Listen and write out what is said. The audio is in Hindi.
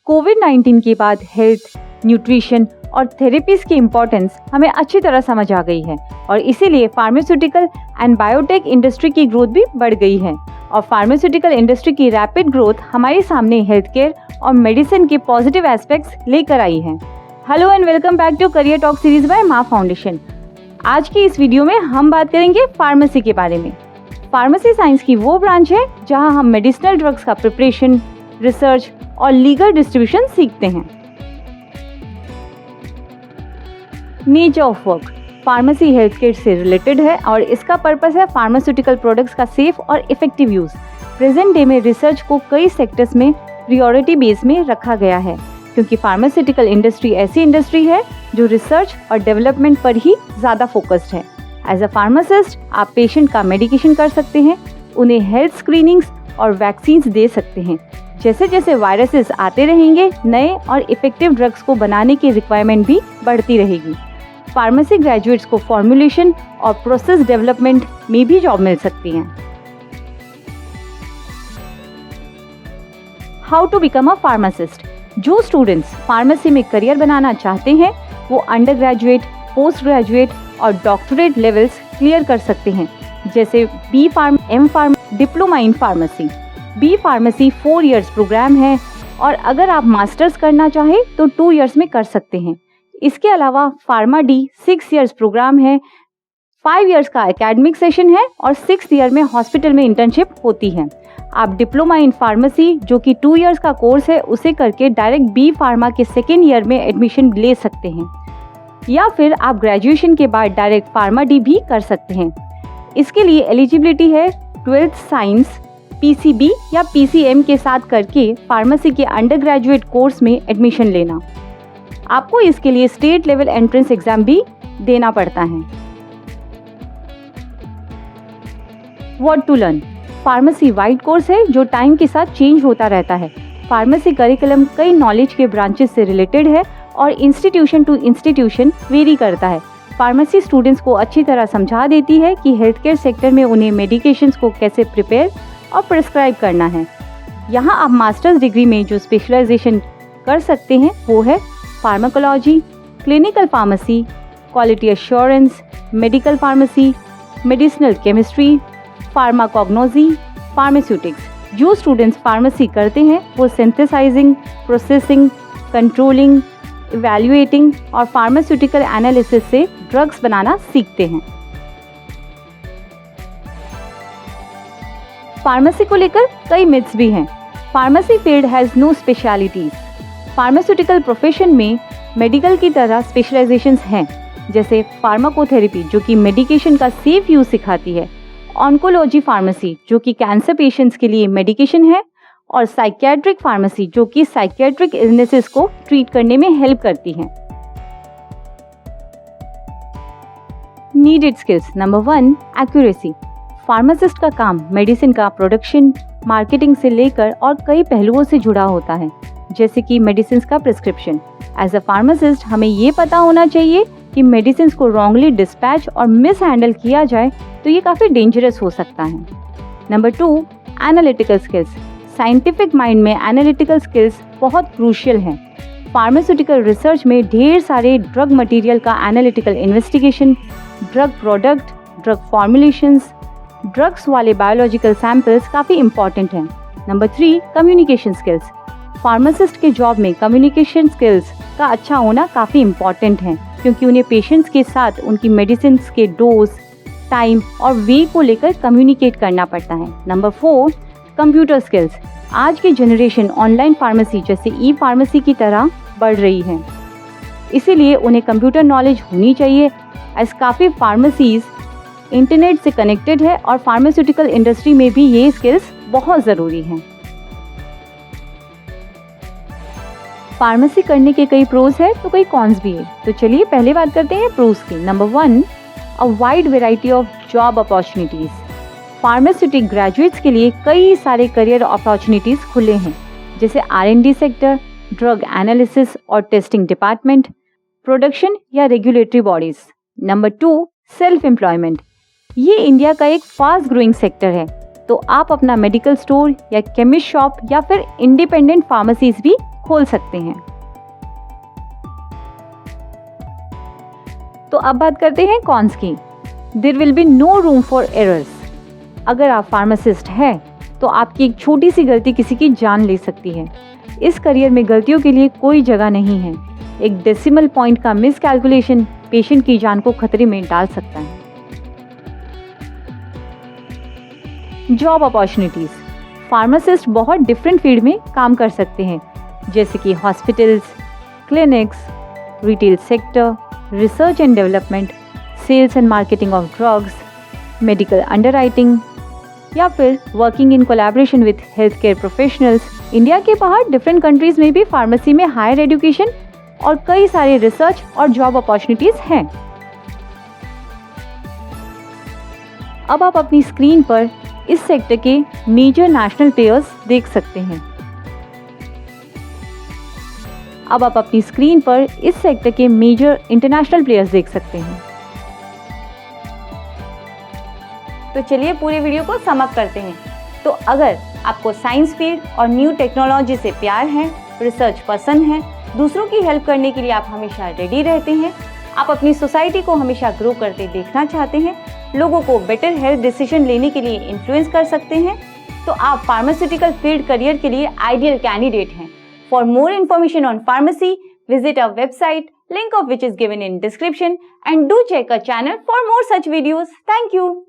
कोविड-19 के बाद हेल्थ, न्यूट्रिशन और थेरेपीज की इम्पोर्टेंस हमें अच्छी तरह समझ आ गई है और इसीलिए फार्मास्यूटिकल एंड बायोटेक इंडस्ट्री की ग्रोथ भी बढ़ गई है। और फार्मास्यूटिकल इंडस्ट्री की रैपिड ग्रोथ हमारे सामने हेल्थ केयर और मेडिसिन के पॉजिटिव एस्पेक्ट्स लेकर आई है। Hello and welcome back to career talk series by Maa Foundation. आज की इस वीडियो में हम बात करेंगे फार्मेसी के बारे में। फार्मेसी साइंस की वो ब्रांच है जहां हम मेडिसिनल ड्रग्स का प्रिपरेशन, रिसर्च और लीगल डिस्ट्रीब्यूशन सीखते हैं। Nature of work pharmacy health care से रिलेटेड है और इसका पर्पस है फार्मास्यूटिकल प्रोडक्ट्स का सेफ और इफेक्टिव यूज। प्रेजेंट डे में रिसर्च को कई सेक्टर्स में प्रायोरिटी बेस में रखा गया है क्योंकि फार्मास्यूटिकल इंडस्ट्री ऐसी इंडस्ट्री है जो रिसर्च और डेवलपमेंट पर ही ज़्यादा फोकस्ड है। एज अ फार्मासिस्ट आप पेशेंट का मेडिकेशन कर सकते हैं, उन्हें हेल्थ स्क्रीनिंग्स और वैक्सीन्स दे सकते हैं। जैसे जैसे वायरसेस आते रहेंगे, नए और इफेक्टिव ड्रग्स को बनाने की रिक्वायरमेंट भी बढ़ती रहेगी। फार्मेसी ग्रेजुएट्स को फॉर्मुलेशन और प्रोसेस डेवलपमेंट में भी जॉब मिल सकती है। How to become a pharmacist. जो स्टूडेंट्स फार्मेसी में करियर बनाना चाहते हैं वो अंडर ग्रेजुएट, पोस्ट ग्रेजुएट और डॉक्टरेट लेवल्स क्लियर कर सकते हैं, जैसे B pharm, M pharm, diploma in pharmacy. B pharmacy 4 years programme है और अगर आप मास्टर्स करना चाहें तो 2 इयर्स में कर सकते हैं। इसके अलावा फार्मा डी 6 इयर्स प्रोग्राम है, 5 इयर्स का एकेडमिक सेशन है और 6th ईयर में हॉस्पिटल में इंटर्नशिप होती है। आप डिप्लोमा इन फार्मेसी जो कि 2 इयर्स का कोर्स है उसे करके डायरेक्ट बी फार्मा के 2nd ईयर में एडमिशन ले सकते हैं या फिर आप ग्रेजुएशन के बाद डायरेक्ट फार्मा डी भी कर सकते हैं। इसके लिए एलिजिबिलिटी है 12th साइंस, पीसीबी या पीसीएम के साथ करके फार्मेसी के अंडर ग्रेजुएट कोर्स में एडमिशन लेना। आपको इसके लिए स्टेट लेवल एंट्रेंस एग्जाम भी देना पड़ता है। What to learn. Pharmacy wide course है जो टाइम के साथ चेंज होता रहता है। फार्मेसी करिकुलम कई नॉलेज के ब्रांचेस से रिलेटेड है और इंस्टीट्यूशन टू इंस्टीट्यूशन वेरी करता है। फार्मेसी स्टूडेंट्स को अच्छी तरह समझा देती है कि हेल्थ केयर सेक्टर में उन्हें मेडिकेशंस को कैसे प्रिपेयर और प्रिस्क्राइब करना है। यहाँ आप मास्टर्स डिग्री में जो स्पेशलाइजेशन कर सकते हैं वो है pharmacology, clinical pharmacy, quality assurance, medical pharmacy, medicinal chemistry, pharmacognosy, pharmaceutics. जो स्टूडेंट्स फार्मेसी करते हैं वो सिंथेसाइजिंग, प्रोसेसिंग, कंट्रोलिंग, इवैल्यूएटिंग और फार्मास्यूटिकल एनालिसिस से ड्रग्स बनाना सीखते हैं। फार्मेसी को लेकर कई मिथ्स भी हैं। Pharmacy field has no specialities. Pharmaceutical profession में मेडिकल की तरह स्पेशलाइजेशंस हैं, जैसे फार्माकोथेरेपी जो कि मेडिकेशन का सेफ यूज सिखाती है, ऑन्कोलॉजी फार्मेसी जो कि कैंसर पेशेंट्स के लिए मेडिकेशन है और साइकियाट्रिक फार्मेसी जो कि साइकियाट्रिक इलनेसेस को ट्रीट करने में हेल्प करती है। Needed skills. Number 1, accuracy. Pharmacist का काम मेडिसिन का प्रोडक्शन, मार्केटिंग से लेकर और कई पहलुओं से जुड़ा होता है, जैसे कि मेडिसिन का प्रिस्क्रिप्शन। एज अ फार्मासिस्ट हमें ये पता होना चाहिए कि मेडिसिन को रॉन्गली डिस्पैच और मिस हैंडल किया जाए तो ये काफ़ी डेंजरस हो सकता है। Number 2, analytical skills. Scientific mind में एनालिटिकल स्किल्स बहुत क्रूशियल हैं। फार्मास्यूटिकल रिसर्च में ढेर सारे ड्रग मटेरियल का analytical investigation, drug product, drug formulations, drugs वाले बायोलॉजिकल सैंपल्स काफ़ी इंपॉर्टेंट हैं। Number 3, communication skills. फार्मासिस्ट के जॉब में कम्युनिकेशन स्किल्स का अच्छा होना काफ़ी इंपॉर्टेंट है क्योंकि उन्हें पेशेंट्स के साथ उनकी मेडिसिन के डोज, टाइम और वे को लेकर कम्युनिकेट करना पड़ता है। Number 4, computer skills. आज की जनरेशन ऑनलाइन फार्मेसी जैसे ई फार्मेसी की तरह बढ़ रही है, इसीलिए उन्हें कंप्यूटर नॉलेज होनी चाहिए। एज काफ़ी फार्मेसीज इंटरनेट से कनेक्टेड है और फार्मास्यूटिकल इंडस्ट्री में भी ये स्किल्स बहुत ज़रूरी हैं। फार्मेसी करने के कई प्रोज है तो कई कॉन्स भी है, तो चलिए पहले बात करते हैं प्रोज की। Number 1, a wide variety of job opportunities. Pharmaceutic graduates के लिए कई सारे करियर अपॉर्चुनिटीज़ खुले हैं, जैसे R&D सेक्टर, ड्रग एनालिसिस और टेस्टिंग डिपार्टमेंट, प्रोडक्शन या regulatory bodies. Number 2, self employment. ये इंडिया का एक फास्ट ग्रोइंग सेक्टर है, तो आप अपना मेडिकल स्टोर या केमिस्ट शॉप या फिर इंडिपेंडेंट फार्मेसीज भी खोल सकते हैं। तो अब बात करते हैं कॉन्स की। There will be no room for errors. अगर आप फार्मासिस्ट हैं तो आपकी एक छोटी सी गलती किसी की जान ले सकती है। इस करियर में गलतियों के लिए कोई जगह नहीं है। एक डेसिमल पॉइंट का मिस कैलकुलेशन पेशेंट की जान को खतरे में डाल सकता है। Job opportunities. फार्मासिस्ट बहुत डिफरेंट फील्ड में काम कर सकते हैं, जैसे कि hospitals, clinics, retail sector, research and development, sales and marketing of drugs, medical underwriting, या फिर working in collaboration with health care professionals. India के बाहर डिफरेंट कंट्रीज में भी फार्मेसी में हायर एजुकेशन और कई सारे रिसर्च और जॉब अपॉर्चुनिटीज हैं। अब आप अपनी स्क्रीन पर इस सेक्टर के मेजर नेशनल प्लेयर्स देख सकते हैं। अब आप अपनी स्क्रीन पर इस सेक्टर के मेजर इंटरनेशनल प्लेयर्स देख सकते हैं। तो चलिए पूरे वीडियो को सम अप करते हैं। तो अगर आपको साइंस फील्ड और न्यू टेक्नोलॉजी से प्यार है, रिसर्च पसंद है, दूसरों की हेल्प करने के लिए आप हमेशा रेडी रहते हैं, आप अपनी सोसाइटी को हमेशा ग्रो करते देखना चाहते हैं, लोगों को बेटर हेल्थ डिसीजन लेने के लिए इन्फ्लुएंस कर सकते हैं, तो आप फार्मास्यूटिकल फील्ड करियर के लिए आइडियल कैंडिडेट हैं। For more information on pharmacy, visit our website, link of which is given in description, and do check our channel for more such videos. Thank you.